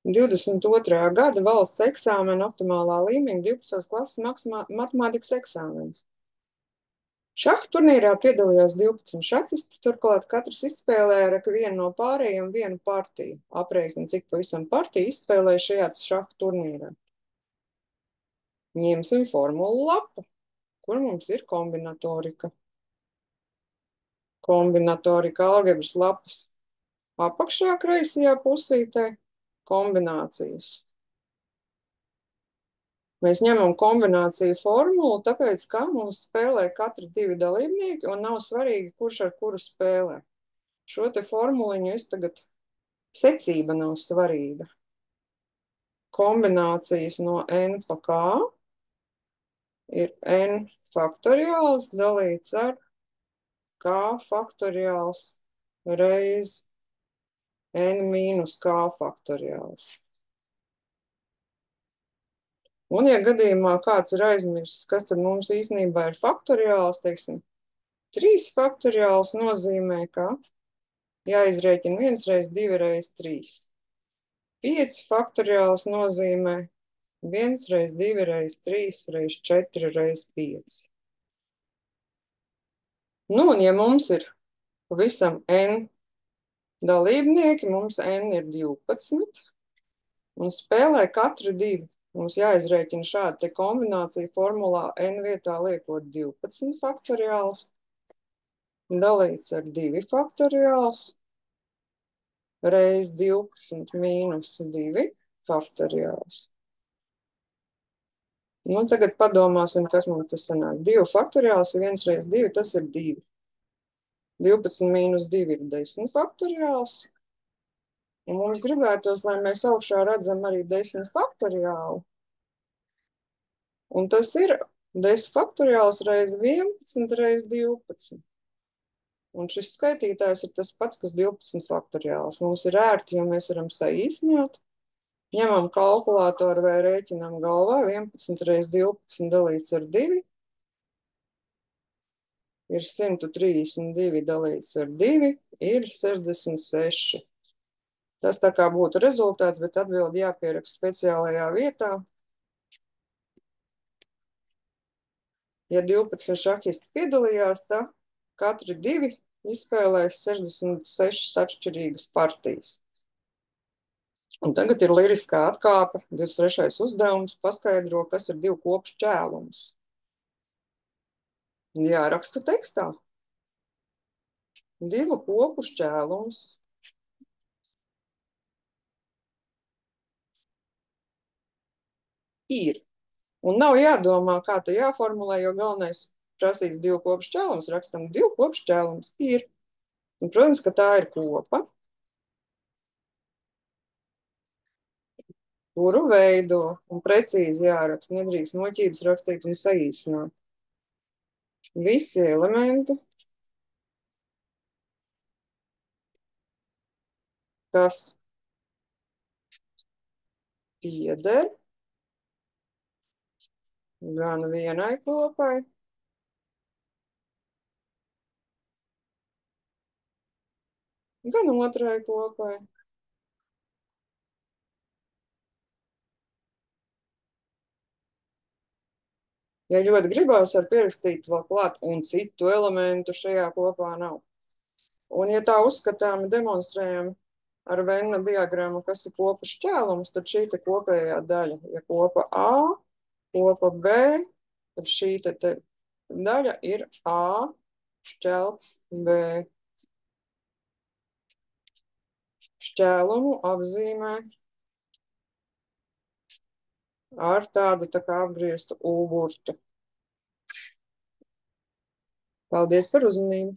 22. gada valsts eksāmena optimālā līmeņa 12. klases matemātikas eksāmens. Šaha turnīrā piedalījās 12 šahisti, turklāt katrs izspēlēja ar vienu no pārējiem vienu partiju. Aprēķini, cik pavisam partiju izspēlēja šajā šaha turnīrā. Ņemsim formulu lapu, kur mums ir kombinatorika. Kombinatorika algebras lapas apakšā kreisajā pusītē kombinācijas. Mēs ņemam kombināciju formulu, tāpēc, ka mums spēlē katri divi dalībnieki un nav svarīgi, kurš ar kuru spēlē. Šo te formuliņu es tagad, secība nav svarīga. Kombinācijas no n pa k ir n faktoriāls dalīts ar k faktoriāls reiz n mīnus k faktoriāls. Un, ja gadījumā kāds ir aizmirsis, kas tad mums īstenībā ir faktoriāls, teiksim, 3 faktoriāls nozīmē, ka jāizrēķina 1 reiz 2 reiz 3. 5 faktoriāls nozīmē 1 reiz 2 reiz 3 reiz 4 reiz 5. Nu, un ja mums ir pavisam n dalībnieki, mums n ir 12, un spēlē katru divi. Mums jāizrēķina šāda te kombinācija formulā n vietā liekot 12 faktoriāls, dalīts ar 2 faktoriāls, reiz 12 mīnus 2 faktoriāls. Nu, tagad padomāsim, kas mums tas sanāk. 2 faktoriāls ir 1 reiz 2, tas ir 2. 12 mīnus 2 ir 10 faktoriāls. Un mums gribētos, lai mēs augšā redzam arī 10 faktoriālu. Un tas ir 10 faktoriāls reiz 11 reiz 12. Un šis skaitītājs ir tas pats, kas 12 faktoriāls. Mums ir ērti, jo mēs varam saīsināt. Ņemam kalkulātoru vai rēķinam galvā. 11 reiz 12 dalīts ar 2. Ir 132 dalīts ar 2. Ir 66. Tas tā kā būtu rezultāts, bet atbildi jāpieraksta speciālajā vietā. Ja 12 šahisti piedalījās, tad katri divi izspēlēs 66 atšķirīgas partijas. Un tagad ir liriskā atkāpe, 23. uzdevums, paskaidro, kas ir divu kopu šķēlums. Jāraksta tekstā. Divu kopu šķēlums. Ir. Un nav jādomā, kā te jāformulē, jo galvenais prasīs divu kopu šķēlums, rakstam divu kopu šķēlums ir. Un, protams, ka tā ir kopa, kuru veido un precīzi jāraksta, nedrīkst muļķības rakstīt un saīsināt. Visi elementi, kas pieder gan vienai kopai, gan otrai kopai. Ja ļoti gribās, var pierakstīt vēl klāt, un citu elementu šajā kopā nav. Un, ja tā uzskatāmi demonstrējam ar Venna diagrammu, kas ir kopa šķēlums, tad šī te kopējā daļa, ja kopa A, kopa B, tad šī te daļa ir A šķelts B. Šķēlumu apzīmē ar tādu tā kā apgrieztu U burtu. Paldies par uzmanību!